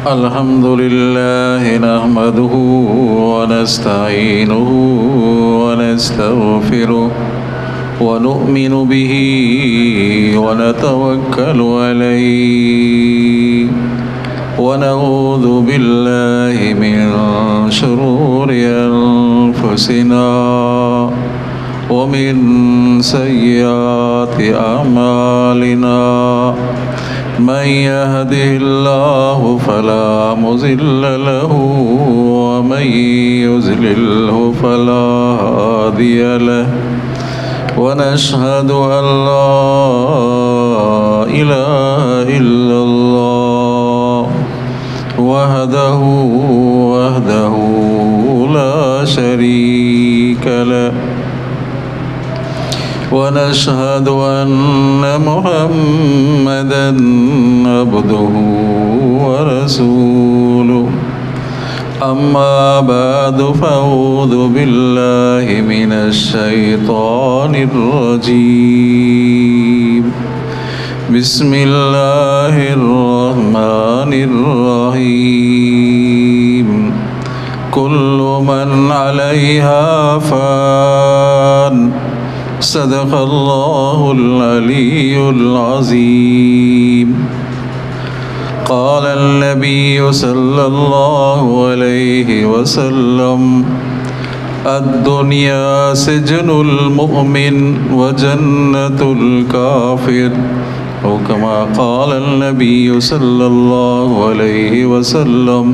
الحمد لله نحمده ونستعينه ونستغفره ونؤمن به ونتوكل عليه ونعوذ بالله من شرور أنفسنا ومن سيئات أعمالنا من يهده الله فلا مضل له ومن يضلله فلا هادي له ونشهد أن لا إله إلا الله وحده لا شريك له ونشهد أن محمدًا عبده ورسوله أما بعد فأعوذ بالله من الشيطان الرجيم بسم الله الرحمن الرحيم كل من عليها فان صدق الله العلي العظيم قال النبي صلى الله عليه وسلم الدنيا سجن المؤمن وجنة الكافر أو كما قال النبي صلى الله عليه وسلم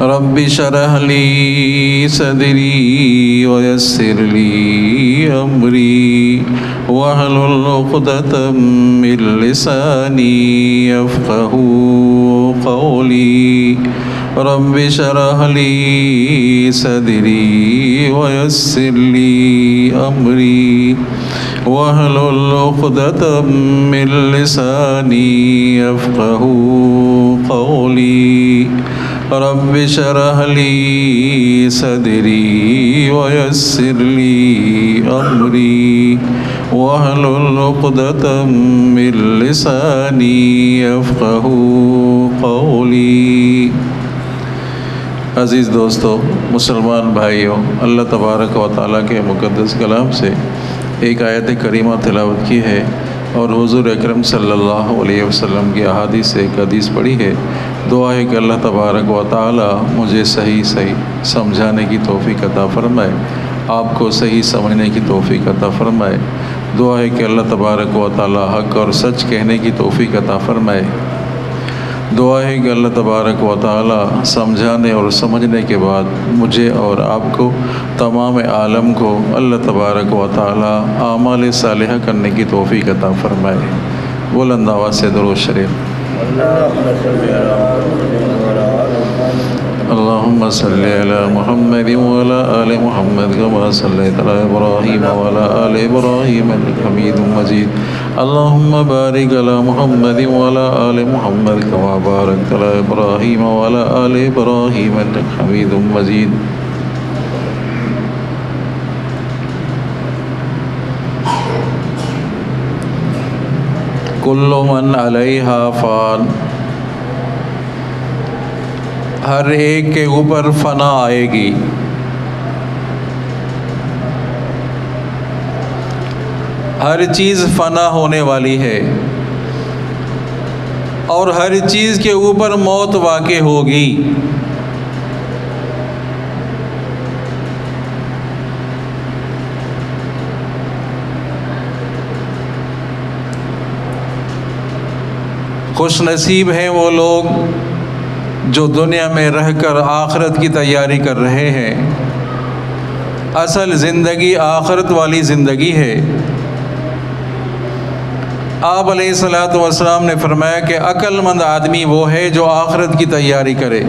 رب اشرح لي صدري ويسر لي أمري واحلل عقدة من لساني يفقهوا قولي رب اشرح لي صدري ويسر لي أمري واحلل عقدة من لساني يفقهوا قولي رب اشرح لي صدري ويسر لي أمري واحلل عقدة من لساني يفقهوا قولي۔ عزیز دوستو، مسلمان بھائیوں، اللہ تبارک و تعالیٰ کے مقدس کلام سے ایک آیت کریمہ تلاوت کی ہے اور حضور اکرم صلی اللہ علیہ وسلم کی احادیث سے ایک حدیث پڑھی ہے۔ دعا ہے کہ اللہ تبارک و تعالیٰ مجھے صحیح سمجھانے کی توفیق عطا فرمائے، آپ کو صحیح سمجھنے کی توفیق عطا فرمائے۔ دعا ہے کہ اللہ تبارک و تعالیٰ حق اور سچ کہنے کی توفیق عطا فرمائے۔ دعا ہے کہ اللہ تبارک و تعالیٰ سمجھانے اور سمجھنے کے بعد مجھے اور آپ کو تمام عالم کو اللہ تبارک و تعالیٰ اعمال صالحہ کرنے کی توفیق عطا فرمائے۔ بلند آواز سے درود شریف۔ اللهم صل على محمد وعلى آل محمد كما صليت على إبراهيم وعلى آل إبراهيم إنك حميد مجيد اللهم بارك على محمد وعلى آل محمد كما باركت على إبراهيم وعلى آل إبراهيم إنك حميد مجيد۔ کل من علیہا فان، ہر ایک کے اوپر فنا آئے گی۔ ہر چیز فنا ہونے والی ہے اور ہر چیز کے اوپر موت واقع ہوگی۔ خوش نصیب ہیں وہ لوگ جو دنیا میں رہ کر آخرت کی تیاری کر رہے ہیں۔ اصل زندگی آخرت والی زندگی ہے۔ آپ علیہ الصلوۃ والسلام نے فرمایا کہ عقل مند آدمی وہ ہے جو آخرت کی تیاری کرے۔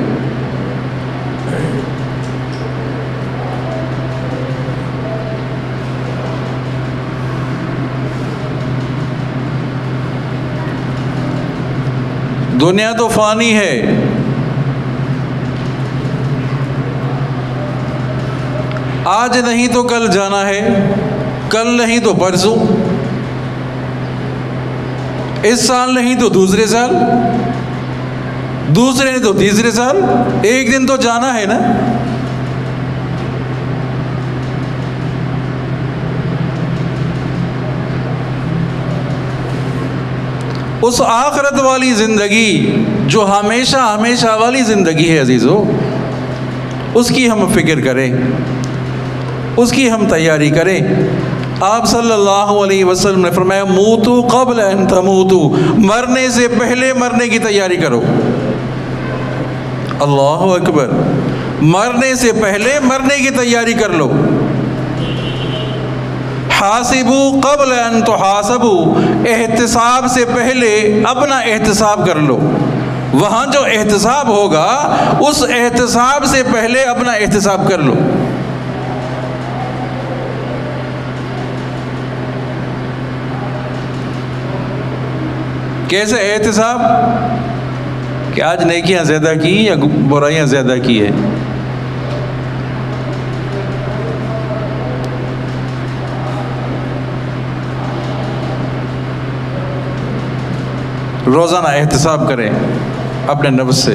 دنیا تو فانی ہے، آج نہیں تو کل جانا ہے، کل نہیں تو پرسوں، اس سال نہیں تو دوسرے سال۔ دوسرے نے تو تیسرے سال، ایک دن تو جانا ہے نا۔ اس آخرت والی زندگی جو ہمیشہ ہمیشہ والی زندگی ہے عزیزو، اس کی ہم فکر کریں، اس کی ہم تیاری کریں۔ آپ صلی اللہ علیہ وسلم نے فرمایا موتو قبل ان تموتو، مرنے سے پہلے مرنے کی تیاری کرو۔ اللہ اکبر، مرنے سے پہلے مرنے کی تیاری کر لو۔ حاسبو قبل ان تحاسبو، احتساب سے پہلے اپنا احتساب کر لو۔ وہاں جو احتساب ہوگا اس احتساب سے پہلے اپنا احتساب کر لو۔ کیسے احتساب؟ کہ آج نیکیاں زیادہ کی یا برائیاں زیادہ کی ہے۔ روزانہ احتساب کریں اپنے نفس سے۔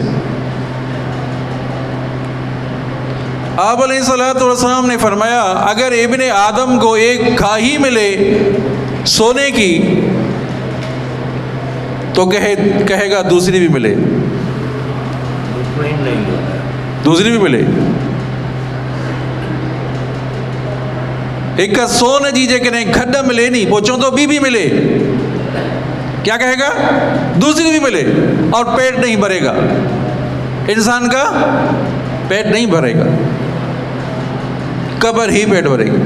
آپ علیہ الصلوۃ والسلام نے فرمایا اگر ابن آدم کو ایک کھاہی ملے سونے کی تو کہے گا دوسری بھی ملے، دوسری بھی ملے۔ ایک کا سونے دیجیے کہ نہیں کھڈا ملے نہیں پوچھو تو بھی ملے، کیا کہے گا؟ دوسری بھی ملے۔ اور پیٹ نہیں بھرے گا، انسان کا پیٹ نہیں بھرے گا، قبر ہی پیٹ بھرے گی۔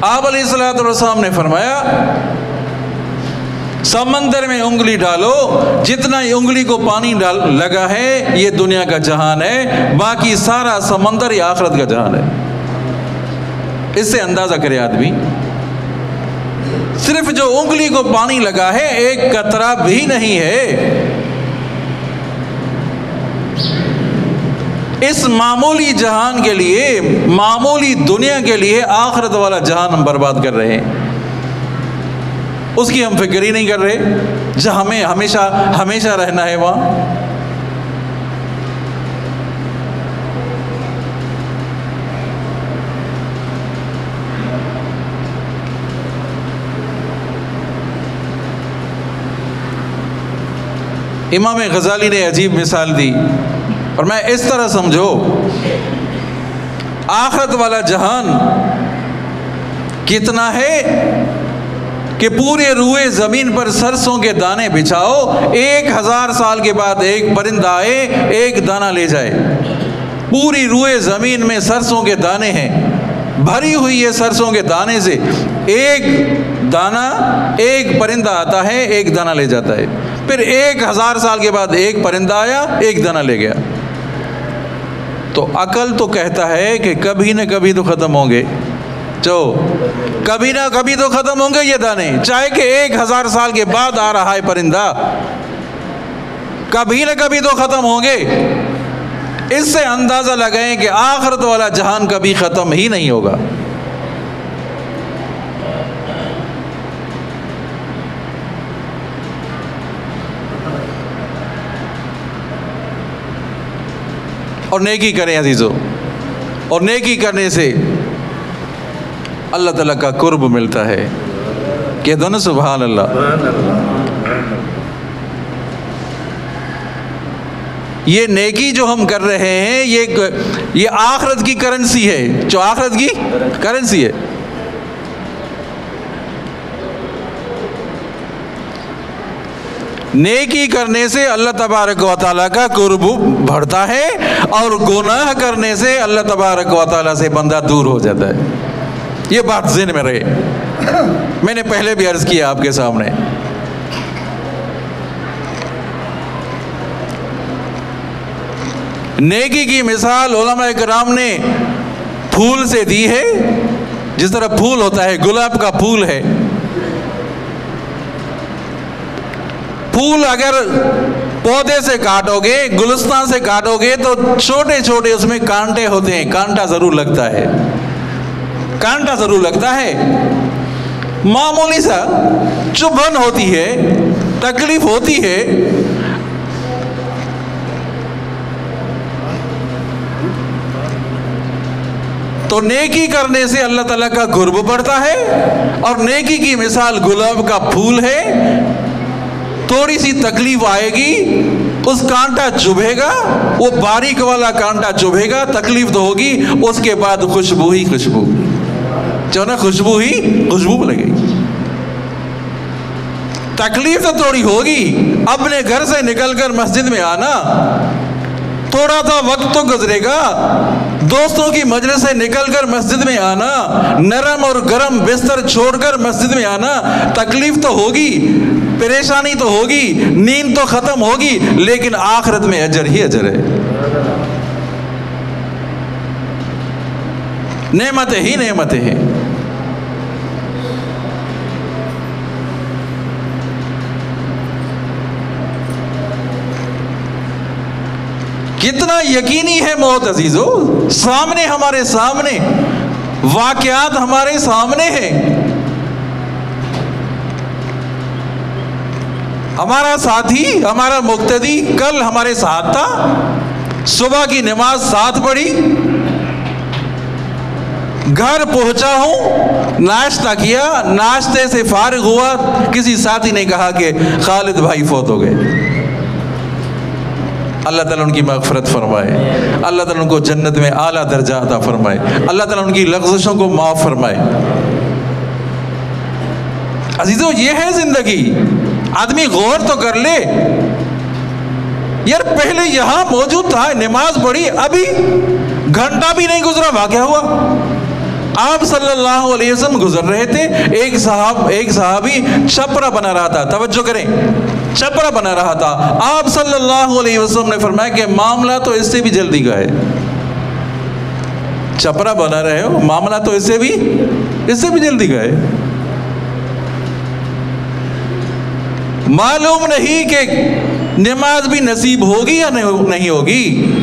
آپ علیہ الصلوۃ والسلام نے فرمایا سمندر میں انگلی ڈالو، جتنا انگلی کو پانی لگا ہے یہ دنیا کا جہان ہے، باقی سارا سمندر یہ آخرت کا جہان ہے۔ اس سے اندازہ کرے آدمی، صرف جو انگلی کو پانی لگا ہے ایک قطرہ بھی نہیں ہے۔ اس معمولی جہان کے لیے، معمولی دنیا کے لیے آخرت والا جہان ہم برباد کر رہے ہیں، اس کی ہم فکر ہی نہیں کر رہے، جہاں ہمیں ہمیشہ رہنا ہے وہاں۔ امام غزالی نے عجیب مثال دی اور میں اس طرح سمجھو آخرت والا جہان کتنا ہے کہ پورے روئے زمین پر سرسوں کے دانے بچھاؤ، 1000 سال کے بعد ایک پرندہ آئے ایک دانہ لے جائے۔ پوری روئے زمین میں سرسوں کے دانے ہیں، بھری ہوئی ہے سرسوں کے دانے سے، ایک دانہ ایک پرندہ آتا ہے ایک دانہ لے جاتا ہے۔ پھر 1000 سال کے بعد ایک پرندہ آیا ایک دانہ لے گیا۔ تو عقل تو کہتا ہے کہ کبھی نہ کبھی تو ختم ہوں گے، جو کبھی نہ کبھی تو ختم ہوں گے یہ دانے، چاہے کہ 1000 سال کے بعد آ رہا ہے پرندہ، کبھی نہ کبھی تو ختم ہوں گے۔ اس سے اندازہ لگائیں کہ آخرت والا جہان کبھی ختم ہی نہیں ہوگا۔ اور نیکی کریں عزیزو، اور نیکی کرنے سے اللہ تعالیٰ کا قرب ملتا ہے۔ کہہ دو نا سبحان اللہ۔ یہ نیکی جو ہم کر رہے ہیں یہ آخرت کی کرنسی ہے، جو آخرت کی کرنسی ہے۔ نیکی کرنے سے اللہ تبارک و تعالیٰ کا قرب بڑھتا ہے، اور گناہ کرنے سے اللہ تبارک و تعالیٰ سے بندہ دور ہو جاتا ہے۔ یہ بات ذہن میں رہے، میں نے پہلے بھی عرض کیا آپ کے سامنے۔ نیکی کی مثال علماء کرام نے پھول سے دی ہے، جس طرح پھول ہوتا ہے، گلاب کا پھول ہے، پھول اگر پودے سے کاٹو گے، گلستان سے کاٹو گے تو چھوٹے چھوٹے اس میں کانٹے ہوتے ہیں، کانٹا ضرور لگتا ہے، کانٹا ضرور لگتا ہے، معمولی سا چبھن ہوتی ہے، تکلیف ہوتی ہے، تو نیکی کرنے سے اللہ تعالیٰ کا قرب بڑھتا ہے، اور نیکی کی مثال گلاب کا پھول ہے، تھوڑی سی تکلیف آئے گی، اس کانٹا چبھے گا، وہ باریک والا کانٹا چبھے گا، تکلیف تو ہوگی، اس کے بعد خوشبو ہی خوشبو، جو نا خوشبو ہی خوشبو لگے گی۔ تکلیف تو تھوڑی ہوگی، اپنے گھر سے نکل کر مسجد میں آنا، تھوڑا سا وقت تو گزرے گا، دوستوں کی مجلس سے نکل کر مسجد میں آنا، نرم اور گرم بستر چھوڑ کر مسجد میں آنا، تکلیف تو ہوگی، پریشانی تو ہوگی، نیند تو ختم ہوگی، لیکن آخرت میں اجر ہی اجر ہے، نعمتیں ہی نعمتیں ہیں۔ کتنا یقینی ہے موت عزیزو، سامنے، ہمارے سامنے، واقعات ہمارے سامنے ہیں۔ ہمارا ساتھی، ہمارا مقتدی کل ہمارے ساتھ تھا، صبح کی نماز ساتھ پڑھی، گھر پہنچا ہوں، ناشتہ کیا، ناشتے سے فارغ ہوا، کسی ساتھی نے کہا کہ خالد بھائی فوت ہو گئے۔ اللہ تعالیٰ ان کی مغفرت فرمائے، اللہ تعالیٰ ان کو جنت میں اعلیٰ درجہ عطا فرمائے، اللہ تعالیٰ ان کی لغزشوں کو معاف فرمائے۔ عزیزو، یہ ہے زندگی، آدمی غور تو کر لے، یار پہلے یہاں موجود تھا، نماز پڑھی، ابھی گھنٹہ بھی نہیں گزرا واقعہ ہوا، آپ صلی اللہ علیہ وسلم گزر رہے تھے، ایک صحابی چھپرا بنا رہا تھا، توجہ کریں، چھپرا بنا رہا تھا، آپ صلی اللہ علیہ وسلم نے فرمایا کہ معاملہ تو اس سے بھی جلدی کا ہے، چھپرا بنا رہے ہو، معاملہ تو اس سے بھی جلدی کا ہے۔ معلوم نہیں کہ نماز بھی نصیب ہوگی یا نہیں ہوگی،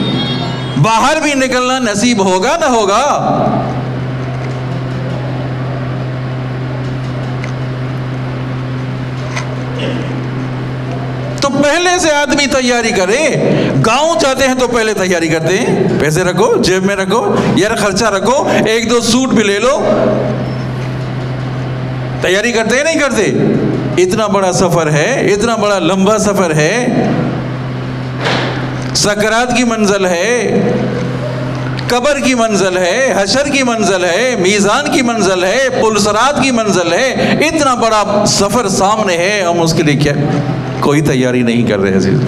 باہر بھی نکلنا نصیب ہوگا نہ ہوگا۔ تو پہلے سے آدمی تیاری کرے، گاؤں جاتے ہیں تو پہلے تیاری کرتے ہیں، پیسے رکھو، جیب میں رکھو، یار خرچہ رکھو، ایک دو سوٹ بھی لے لو، تیاری کرتے ہیں نہیں کرتے؟ اتنا بڑا سفر ہے، اتنا بڑا لمبا سفر ہے، سکرات کی منزل ہے، قبر کی منزل ہے، حشر کی منزل ہے، میزان کی منزل ہے، پلسرات کی منزل ہے، اتنا بڑا سفر سامنے ہے، ہم اس کے لیے کیا کوئی تیاری نہیں کر رہے عزیز،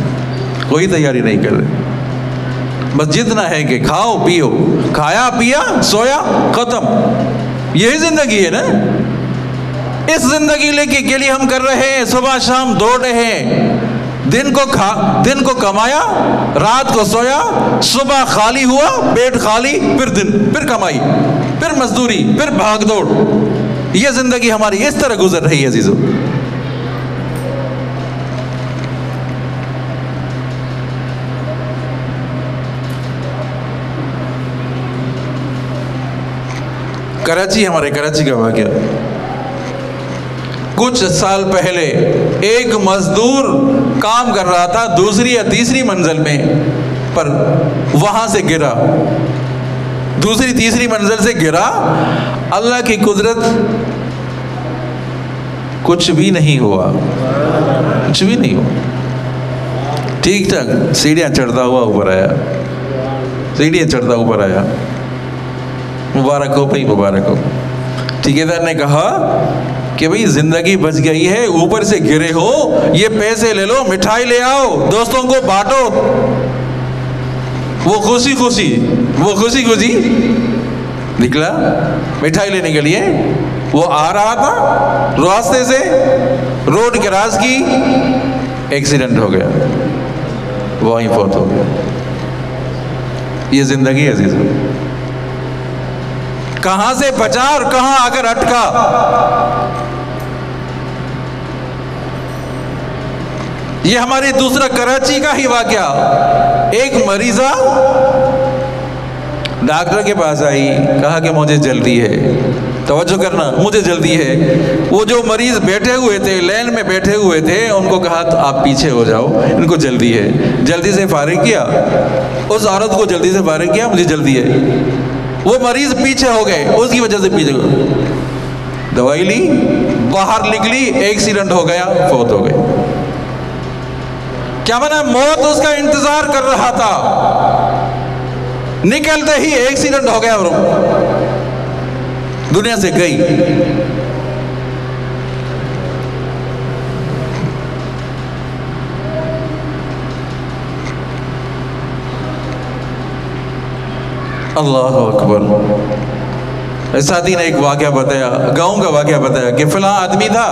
کوئی تیاری نہیں کر رہے، بس جتنا ہے کہ کھاؤ پیو، کھایا پیا سویا ختم، یہی زندگی ہے نا۔ اس زندگی کے لیے ہم کر رہے ہیں، صبح شام دوڑ رہے ہیں، دن کو کمایا، رات کو سویا، صبح خالی ہوا، پیٹ خالی، پھر کمائی، پھر مزدوری، پھر بھاگ دوڑ، یہ زندگی ہماری اس طرح گزر رہی ہے عزیزو۔ ہمارے کراچی کا واقعہ، کچھ سال پہلے ایک مزدور کام کر رہا تھا دوسری یا تیسری منزل میں، پر وہاں سے گرا، دوسری تیسری منزل سے گرا، اللہ کی قدرت، کچھ بھی نہیں ہوا، کچھ بھی نہیں ہوا، ٹھیک ٹھاک سیڑھیاں چڑھتا ہوا اوپر آیا، سیڑھیاں چڑھتا اوپر آیا، مبارک ہو بھائی، مبارک ہو۔ ٹھیکیدار نے کہا کہ بھئی زندگی بچ گئی ہے، اوپر سے گرے ہو، یہ پیسے لے لو، مٹھائی لے آؤ، دوستوں کو بانٹو۔ وہ خوشی نکلا مٹھائی لینے کے لیے، وہ آ رہا تھا راستے سے، روڈ کراس کی، ایکسیڈنٹ ہو گیا، وہیں فوت ہو گیا۔ یہ زندگی عزیز، کہاں سے بچا اور کہاں آ کر اٹکا۔ یہ ہماری دوسرا کراچی کا ہی واقعہ، ایک مریضہ ڈاکٹر کے پاس آئی، کہا کہ مجھے جلدی ہے، توجہ کرنا، مجھے جلدی ہے۔ وہ جو مریض بیٹھے ہوئے تھے، لین میں بیٹھے ہوئے تھے، ان کو کہا آپ پیچھے ہو جاؤ، ان کو جلدی ہے۔ جلدی سے فارغ کیا، اس عورت کو جلدی سے فارغ کیا، مجھے جلدی ہے۔ وہ مریض پیچھے ہو گئے، اس کی وجہ سے پیچھے ہو گئے، دوائی لی، باہر نکلی، ایکسیڈنٹ ہو گیا، فوت ہو گئے۔ کیا بنا؟ موت اس کا انتظار کر رہا تھا، نکلتے ہی ایکسیڈنٹ ہو گیا اور دنیا سے گئی۔ اللہ اکبر۔ ساتھی نے ایک واقعہ بتایا، گاؤں کا واقعہ بتایا کہ فلاں آدمی تھا،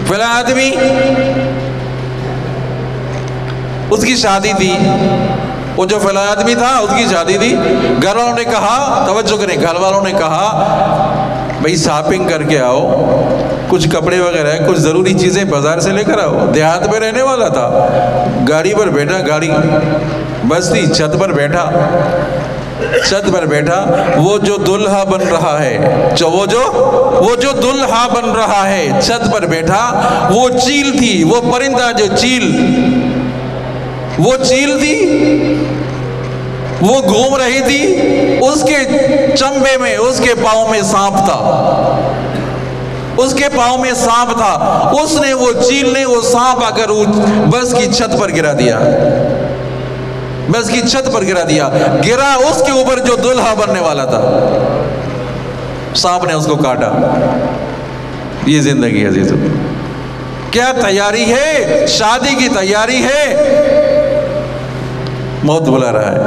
فلاں آدمی، اس کی شادی تھی، وہ جو فلاں آدمی تھا اس کی شادی تھی، گھر والوں نے کہا، توجہ کریں، گھر والوں نے کہا بھائی شاپنگ کر کے آؤ، کچھ کپڑے وغیرہ کچھ ضروری چیزیں بازار سے لے کر آؤ۔ دیہات میں رہنے والا تھا، گاڑی پر بیٹھا، گاڑی بس تھی، چھت پر بیٹھا، چھت پر بیٹھا، وہ جو دلہا بن رہا ہے، وہ جو دلہا بن رہا ہے، چھت پر بیٹھا، وہ چیل تھی، وہ پرندہ جو وہ چیل تھی، وہ گھوم رہی تھی، اس کے چمبے میں، اس کے پاؤں میں سانپ تھا، اس کے پاؤں میں سانپ تھا، اس نے، وہ چیل نے وہ سانپ آ کر بس کی چھت پر گرا دیا، بس کی چھت پر گرا دیا، گرا اس کے اوپر جو دلہا بننے والا تھا، سانپ نے اس کو کاٹا۔ یہ زندگی عزیزو، کیا تیاری ہے؟ شادی کی تیاری ہے، موت بلا رہا ہے۔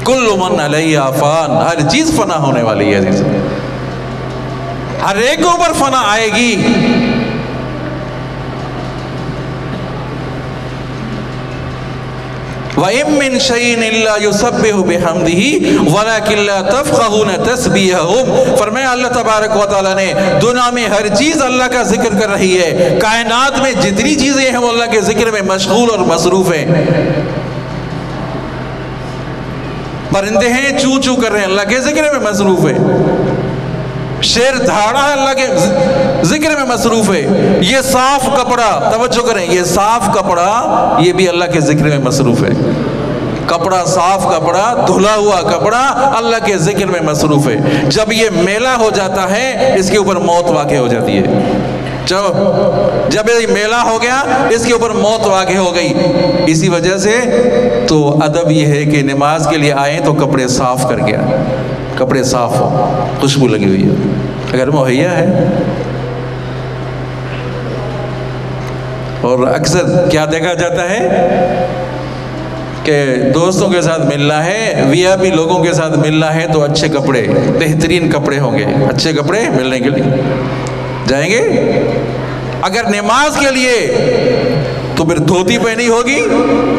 کل من علیہا فان، ہر چیز فنا ہونے والی ہے عزیزو، ہر ایک اوپر فنا آئے گی۔ وَإِن مِّن شَيْءٍ إِلَّا يُسَبِّحُ بِحَمْدِهِ وَلَكِن لَّا تَفْقَهُونَ تَسْبِيحَهُمْ۔ فرمایا اللہ تبارک و تعالیٰ نے دنیا میں ہر چیز اللہ کا ذکر کر رہی ہے، کائنات میں جتنی چیزیں ہیں وہ اللہ کے ذکر میں مشغول اور مصروف ہیں۔ پرندے ہیں چو چو کر رہے ہیں، اللہ کے ذکر میں مصروف ہے، شیر دھاڑا ہے، اللہ کے ذکر میں مصروف ہے، یہ صاف کپڑا، توجہ کریں، یہ صاف کپڑا یہ بھی اللہ کے ذکر میں مصروف ہے، کپڑا صاف کپڑا، دھلا ہوا کپڑا اللہ کے ذکر میں مصروف ہے۔ جب یہ میلا ہو جاتا ہے اس کے اوپر موت واقع ہو جاتی ہے، جب یہ میلا ہو گیا اس کے اوپر موت واقع ہو گئی۔ اسی وجہ سے تو ادب یہ ہے کہ نماز کے لیے آئیں تو کپڑے صاف کر کے آئیں، کپڑے صاف ہو، خوشبو لگی ہوئی ہے اگر مہیا ہے۔ اور اکثر کیا دیکھا جاتا ہے کہ دوستوں کے ساتھ ملنا ہے، وی آئی پی لوگوں کے ساتھ ملنا ہے تو اچھے کپڑے، بہترین کپڑے ہوں گے، اچھے کپڑے ملنے کے لیے جائیں گے۔ اگر نماز کے لیے تو پھر دھوتی پہنی ہوگی،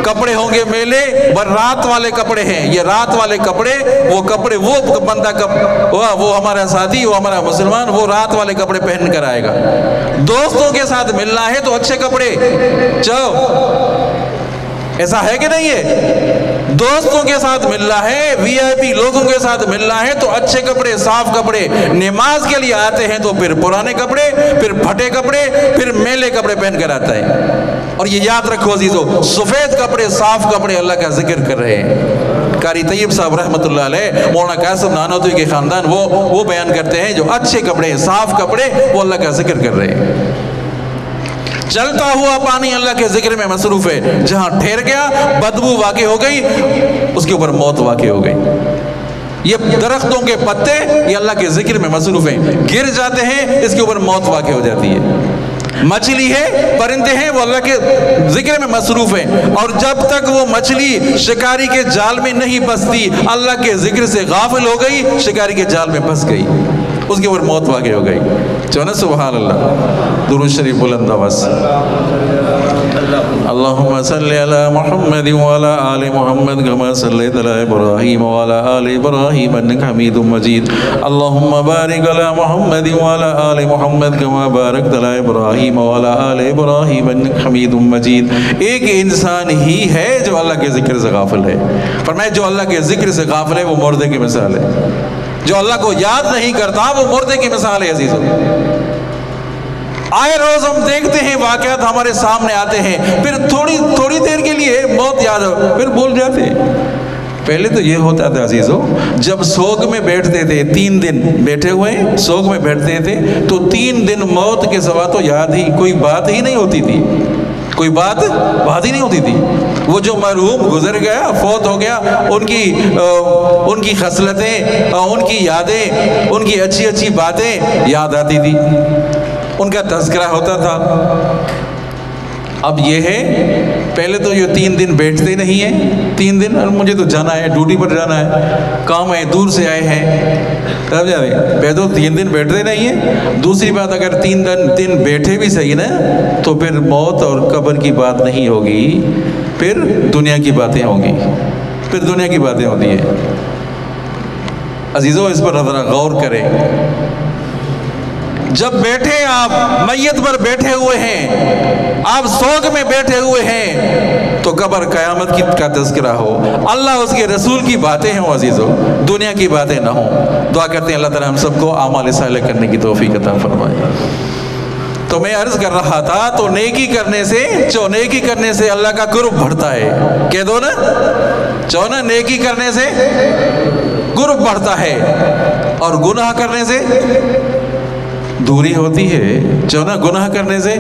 کپڑے ہوں گے میلے، رات والے کپڑے ہیں، یہ رات والے کپڑے، وہ کپڑے، وہ بندہ وہ ہمارا ساتھی، وہ ہمارا مسلمان، وہ رات والے کپڑے پہن کر آئے گا۔ دوستوں کے ساتھ ملنا ہے تو اچھے کپڑے، ایسا ہے کہ نہیں ہے؟ دوستوں کے ساتھ ملنا ہے، وی آئی پی لوگوں کے ساتھ ملنا ہے تو اچھے کپڑے، صاف کپڑے۔ نماز کے لیے آتے ہیں تو پھر پرانے کپڑے، پھر پھٹے کپڑے، پھر میلے کپڑے پہن کر آتا ہے۔ اور یہ یاد رکھو عزیزو، سفید کپڑے، صاف کپڑے اللہ کا ذکر کر رہے ہیں۔ قاری طیب صاحب رحمۃ اللہ علیہ، مولانا قاسم نانوتوی کے خاندان وہ بیان کرتے ہیں جو اچھے کپڑے، صاف کپڑے، وہ اللہ کا ذکر کر رہے ہیں۔ چلتا ہوا پانی اللہ کے ذکر میں مصروف ہے، جہاں ٹھہر گیا بدبو واقع ہو گئی اس کے اوپر موت واقع ہو گئی۔ یہ درختوں کے پتے یہ اللہ کے ذکر میں مصروف ہیں، گر جاتے ہیں اس کے اوپر موت واقع ہو جاتی ہے۔ مچھلی ہے، پرندے ہیں، وہ اللہ کے ذکر میں مصروف ہیں، اور جب تک وہ مچھلی شکاری کے جال میں نہیں پھنستی، اللہ کے ذکر سے غافل ہو گئی، شکاری کے جال میں پھنس گئی، اس کے اوپر موت واقع ہو گئی۔ چونا سبحان اللہ، درود شریف بلند آواز۔ اللہم صلی علی محمد وعلی آل محمد کما صلیت علی ابراہیم وعلی آل ابراہیم انک حمید مجید۔ اللہم بارک علی محمد وعلی آل محمد کما بارکت علی ابراہیم وعلی آل ابراہیم انک حمید مجید۔ ایک انسان ہی ہے جو اللہ کے ذکر سے غافل ہے، فرمایا جو اللہ کے ذکر سے غافل ہے وہ مردے کی مثال ہے، جو اللہ کو یاد نہیں کرتا وہ مردے کی مثال ہے عزیزو۔ آئے روز ہم دیکھتے ہیں واقعات ہمارے سامنے آتے ہیں، پھر تھوڑی دیر کے لیے موت یاد ہو، پھر بھول جاتے ہیں۔ پہلے تو یہ ہوتا تھا عزیزو، جب سوگ میں بیٹھتے تھے 3 دن بیٹھے ہوئے سوگ میں بیٹھتے تھے تو 3 دن موت کے سوا تو یاد ہی کوئی بات ہی نہیں ہوتی تھی، کوئی بات ہی نہیں ہوتی تھی۔ وہ جو مرحوم گزر گیا، فوت ہو گیا، ان کی خصلتیں، ان کی یادیں، ان کی اچھی اچھی باتیں یاد آتی تھی، ان کا تذکرہ ہوتا تھا۔ اب یہ ہے پہلے تو یہ 3 دن بیٹھتے نہیں ہیں، 3 دن مجھے تو جانا ہے، ڈیوٹی پر جانا ہے، کام ہے، دور سے آئے ہیں، تب جا رہے ہیں، پہلے تو 3 دن بیٹھتے نہیں ہیں۔ دوسری بات، اگر 3 دن بیٹھے بھی صحیح نا تو پھر موت اور قبر کی بات نہیں ہوگی، پھر دنیا کی باتیں ہوں گی، پھر دنیا کی باتیں ہوتی ہیں۔ عزیزو اس پر ذرا غور کریں، جب بیٹھے آپ میت پر بیٹھے ہوئے ہیں، آپ سوگ میں بیٹھے ہوئے ہیں، تو قبر قیامت کا تذکرہ ہو، اللہ اس کے رسول کی باتیں ہوں عزیزو، دنیا کی باتیں نہ ہوں۔ دعا کرتے ہیں اللہ تعالی ہم سب کو اعمال صالح کرنے کی توفیق عطا فرمائے۔ تو میں عرض کر رہا تھا، تو نیکی کرنے سے اللہ کا قرب بڑھتا ہے، کہہ دو نا، نیکی کرنے سے قرب بڑھتا ہے، اور گناہ کرنے سے دوری ہوتی ہے، گناہ کرنے سے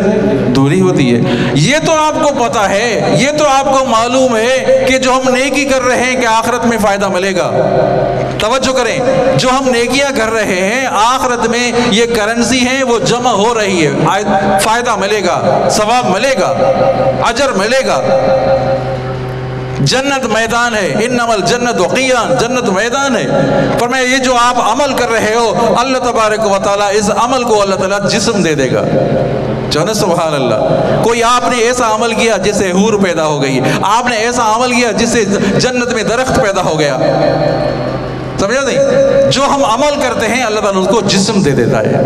دوری ہوتی ہے۔ یہ تو آپ کو پتا ہے، یہ تو آپ کو معلوم ہے کہ جو ہم نیکی کر رہے ہیں کہ آخرت میں فائدہ ملے گا۔ توجہ کریں، جو ہم نیکیاں کر رہے ہیں آخرت میں یہ کرنسی ہے، وہ جمع ہو رہی ہے، فائدہ ملے گا، ثواب ملے گا، اجر ملے گا۔ جنت میدان ہے، انما الجنت وقیان، جنت میدان ہے۔ فرمایا یہ جو آپ عمل کر رہے ہو، اللہ تبارک و تعالیٰ اس عمل کو اللہ تعالیٰ جسم دے دے گا۔ جانا سبحان اللہ۔ کوئی آپ نے ایسا عمل کیا جس سے حور پیدا ہو گئی، آپ نے ایسا عمل کیا جس سے جنت میں درخت پیدا ہو گیا، سمجھا نہیں؟ جو ہم عمل کرتے ہیں اللہ تعالیٰ اس کو جسم دے دیتا ہے۔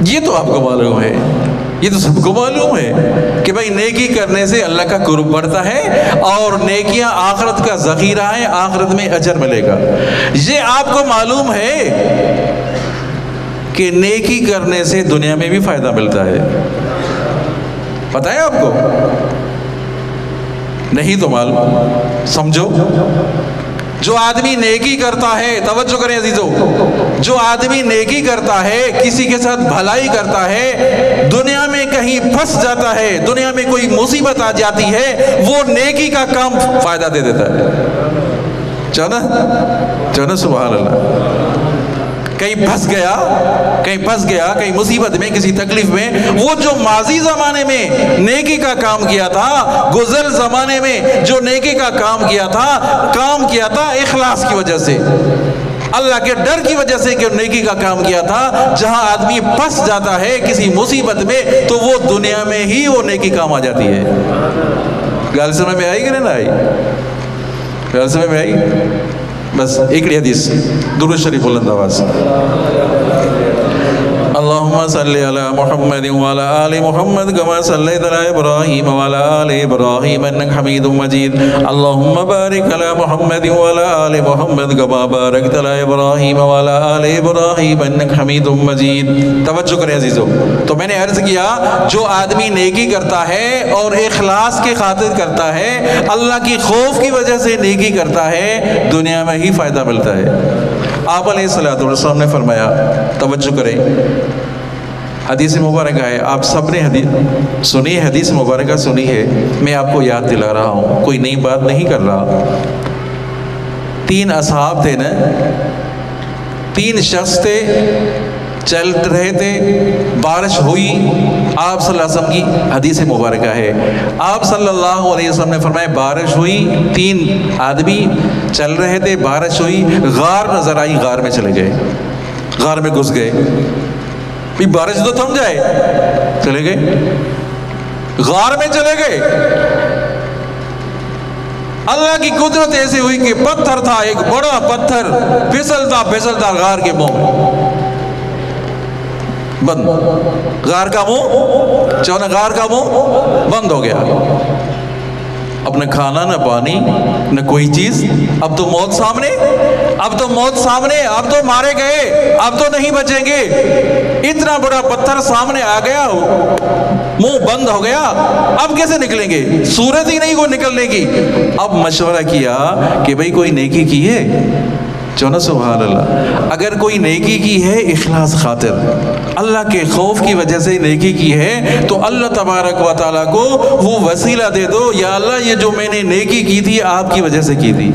یہ تو آپ کو معلوم ہے، یہ تو سب کو معلوم ہے کہ بھائی نیکی کرنے سے اللہ کا قرب بڑھتا ہے، اور نیکیاں آخرت کا ذخیرہ ہے، آخرت میں اجر ملے گا۔ یہ آپ کو معلوم ہے کہ نیکی کرنے سے دنیا میں بھی فائدہ ملتا ہے، پتہ ہے آپ کو؟ نہیں تو معلوم، سمجھو، جو آدمی نیکی کرتا ہے، توجہ کریں عزیزو، جو آدمی نیکی کرتا ہے، کسی کے ساتھ بھلائی کرتا ہے، دنیا میں کہیں پھنس جاتا ہے، دنیا میں کوئی مصیبت آ جاتی ہے، وہ نیکی کا کام فائدہ دے دیتا ہے۔ چانا سبحان اللہ۔ کہیں پھنس گیا کہیں مصیبت میں، کسی تکلیف میں، وہ جو ماضی زمانے میں نیکی کا کام کیا تھا، گزر زمانے میں جو نیکی کا کام کیا تھا اخلاص کی وجہ سے، اللہ کے ڈر کی وجہ سے کہ نیکی کا کام کیا تھا، جہاں آدمی پھنس جاتا ہے کسی مصیبت میں تو وہ دنیا میں ہی وہ نیکی کام آ جاتی ہے۔ گال سمجھ میں آئی کہ نہیں آئی؟ گال سمجھ میں آئی؟ بس ایک حدیث، درود شریف بلند آواز۔ اللهم صل على محمد وعلى آل محمد كما صليت على إبراهيم وعلى آل إبراهيم إنك حميد مجيد اللهم بارك على محمد وعلى آل محمد كما باركت على إبراهيم وعلى آل إبراهيم إنك حميد مجيد۔ توجہ کریں عزیزو، تو میں نے عرض کیا جو آدمی نیکی کرتا ہے اور اخلاص کی خاطر کرتا ہے، اللہ کی خوف کی وجہ سے نیکی کرتا ہے، دنیا میں ہی فائدہ ملتا ہے۔ آپ علیہ السلام نے فرمایا، توجہ کریں، حدیث مبارکہ ہے، آپ سب نے حدیث مبارکہ سنی ہے، میں آپ کو یاد دلا رہا ہوں، کوئی نئی بات نہیں کر رہا۔ 3 اصحاب تھے نا، 3 شخص تھے، چل رہے تھے، بارش ہوئی، آپ صلی اللہ علیہ وسلم کی حدیث مبارکہ ہے، آپ صلی اللہ علیہ وسلم نے فرمایا بارش ہوئی، 3 آدمی چل رہے تھے، بارش ہوئی، غار نظر آئی، غار میں چلے گئے، غار میں گھس گئے، بارش تو تھم جائے، چلے گئے، غار میں چلے گئے۔ اللہ کی قدرت ایسی ہوئی کہ پتھر تھا، ایک بڑا پتھر پھسلتا غار کے منہ بند، غار کا منہ بند ہو گیا۔ اب نہ کھانا نہ پانی نہ کوئی چیز، اب تو موت سامنے، اب تو موت سامنے، اب تو مارے گئے، اب تو نہیں بچیں گے۔ اتنا بڑا پتھر سامنے آ گیا، منہ بند ہو گیا، اب کیسے نکلیں گے؟ صورت ہی نہیں وہ نکلنے کی۔ اب مشورہ کیا کہ بھئی کوئی نیکی کی ہے؟ جو نا سبحان اللہ، اگر کوئی نیکی کی ہے اخلاص خاطر، اللہ کے خوف کی وجہ سے نیکی کی ہے، تو اللہ تبارک و تعالیٰ کو وہ وسیلہ دے دو، یا اللہ یہ جو میں نے نیکی کی تھی آپ کی وجہ سے کی تھی،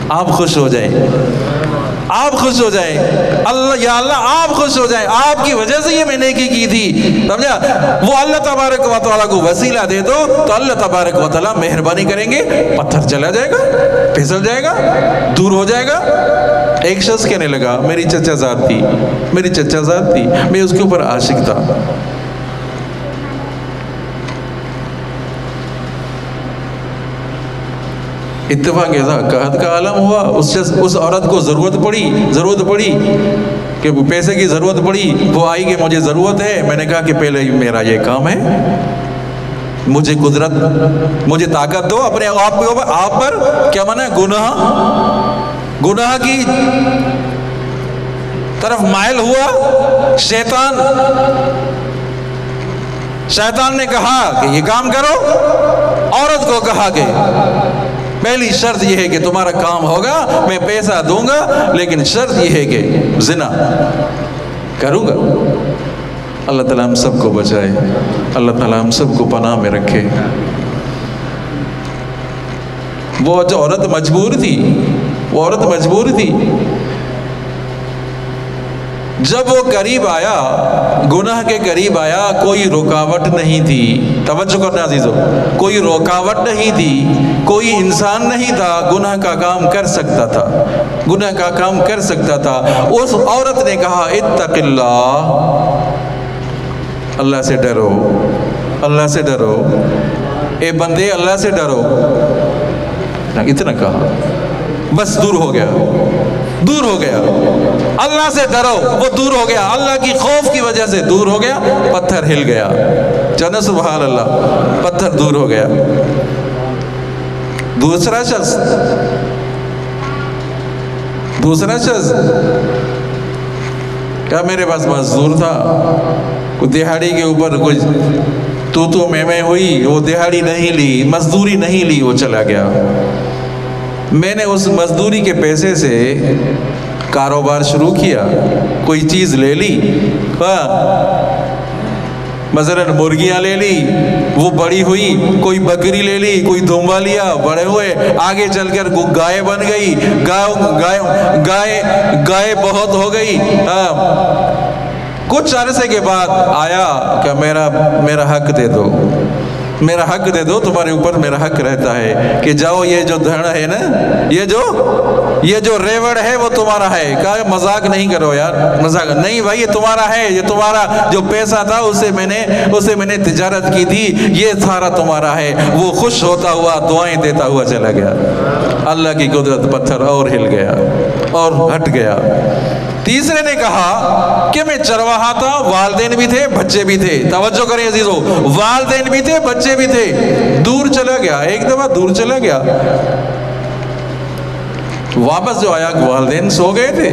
آپ خوش ہو جائیں، آپ خوش ہو جائیں، اللہ یا اللہ آپ خوش ہو جائیں، آپ کی وجہ سے یہ میں نیکی کی تھی، سمجھا؟ وہ اللہ تبارک و تعالیٰ کو وسیلہ دے دو تو اللہ تبارک و تعالیٰ مہربانی کریں گے، پتھر چلا جائے گا، پھسل جائے گا، دور ہو جائے گا۔ ایک شخص کہنے لگا میری چچا زاد تھی، میری چچا زاد تھی، میں اس کے اوپر عاشق تھا، اتفاق ایسا قحط کا عالم ہوا، اس عورت کو ضرورت پڑی کہ پیسے کی ضرورت پڑی، وہ آئی کہ مجھے ضرورت ہے، میں نے کہا کہ پہلے میرا یہ کام ہے، مجھے قدرت، مجھے طاقت دو، اپنے آپ پر کیا منع ہے؟ گناہ کی طرف مائل ہوا شیطان نے کہا کہ یہ کام کرو، عورت کو کہا کہ پہلی شرط یہ ہے کہ تمہارا کام ہوگا، میں پیسہ دوں گا، لیکن شرط یہ ہے کہ زنا کروں گا۔ اللہ تعالیٰ ہم سب کو بچائے، اللہ تعالیٰ ہم سب کو پناہ میں رکھے۔ وہ جو عورت مجبور تھی، جب وہ قریب آیا، گناہ کے قریب آیا، کوئی رکاوٹ نہیں تھی، توجہ کرنا عزیزو، کوئی رکاوٹ نہیں تھی، کوئی انسان نہیں تھا، گناہ کا کام کر سکتا تھا۔ اس عورت نے کہا اتق اللہ، اللہ سے ڈرو، اللہ سے ڈرو، اے بندے اللہ سے ڈرو، اتنا کہا، بس دور ہو گیا، اللہ سے ڈرو، وہ دور ہو گیا، اللہ کی خوف کی وجہ سے دور ہو گیا، پتھر ہل گیا، جانا سبحان اللہ، پتھر دور ہو گیا۔ دوسرا شخص کیا میرے پاس مزدور تھا، کوئی دہاڑی کے اوپر کچھ تو میں ہوئی، وہ دہاڑی نہیں لی، مزدوری نہیں لی، وہ چلا گیا۔ میں نے اس مزدوری کے پیسے سے کاروبار شروع کیا، کوئی چیز لے لی، مثلاً مرغیاں لے لی، وہ بڑی ہوئی، کوئی بکری لے لی، کوئی دھمبا لیا، بڑے ہوئے، آگے چل کر گائے بن گئی، گائے بہت ہو گئی۔ کچھ عرصے کے بعد آیا کہ میرا حق دے دو، میرا حق دے دو، تمہارے اوپر میرا حق رہتا ہے کہ جاؤ، یہ جو دھڑ ہے نا، یہ جو ریوڑ ہے وہ تمہارا ہے۔ کہا مذاق نہیں کرو یار، مذاق نہیں بھائی، یہ تمہارا ہے، یہ تمہارا جو پیسہ تھا اسے میں نے تجارت کی تھی، یہ سارا تمہارا ہے۔ وہ خوش ہوتا ہوا دعائیں دیتا ہوا چلا گیا۔ اللہ کی قدرت، پتھر اور ہل گیا اور ہٹ گیا۔ تیسرے نے کہا کہ میں چرواہا تھا، والدین بھی تھے، بچے بھی تھے، توجہ کریں عزیزو، والدین بھی تھے، بچے بھی تھے، دور چلا گیا، ایک دفعہ دور چلا گیا، واپس جو آیا والدین سو گئے تھے،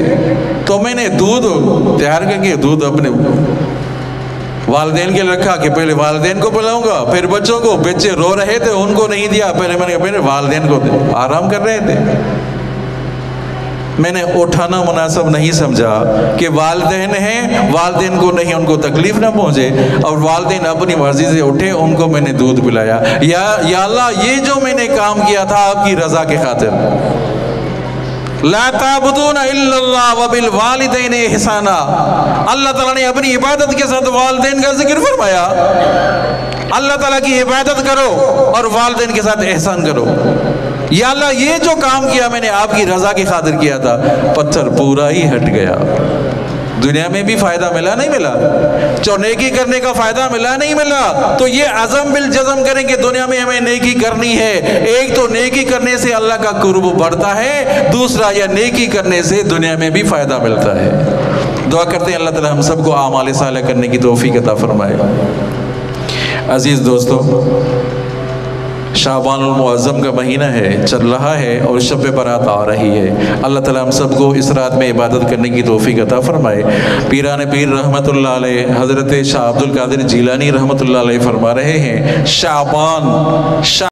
تو میں نے دودھ تیار کر کے دودھ اپنے والدین کے لیے رکھا کہ پہلے والدین کو بلاؤں گا، پھر بچوں کو، بچے رو رہے تھے ان کو نہیں دیا، پہلے میں نے کہا پہلے والدین کو دے، آرام کر رہے تھے۔ میں نے اٹھانا مناسب نہیں سمجھا کہ والدین ہیں، والدین کو نہیں، ان کو تکلیف نہ پہنچے، اور والدین اپنی مرضی سے اٹھے، ان کو میں نے دودھ پلایا۔ یا اللہ یہ جو میں نے کام کیا تھا آپ کی رضا کے خاطر، لا تعبدون الا اللہ وبالوالدین احسانا، اللہ تعالیٰ نے اپنی عبادت کے ساتھ والدین کا ذکر فرمایا، اللہ تعالیٰ کی عبادت کرو اور والدین کے ساتھ احسان کرو۔ یا اللہ یہ جو کام کیا میں نے آپ کی رضا کی خاطر کیا تھا، پتھر پورا ہی ہٹ گیا۔ دنیا میں بھی فائدہ ملا نہیں ملا، جو نیکی کرنے کا فائدہ ملا نہیں ملا، تو یہ عزم بالجزم کریں کہ دنیا میں ہمیں نیکی کرنی ہے۔ ایک تو نیکی کرنے سے اللہ کا قرب بڑھتا ہے، دوسرا یہ نیکی کرنے سے دنیا میں بھی فائدہ ملتا ہے۔ دعا کرتے ہیں اللہ تعالی ہم سب کو اعمال صالحہ کرنے کی توفیق عطا فرمائے۔ عزیز دوستو، شعبان المعظم کا مہینہ ہے، چل رہا ہے اور شب برات آ رہی ہے۔ اللہ تعالیٰ ہم سب کو اس رات میں عبادت کرنے کی توفیق عطا فرمائے۔ پیران پیر رحمۃ اللہ علیہ حضرت شاہ عبد القادر جیلانی رحمۃ اللہ علیہ فرما رہے ہیں، شعبان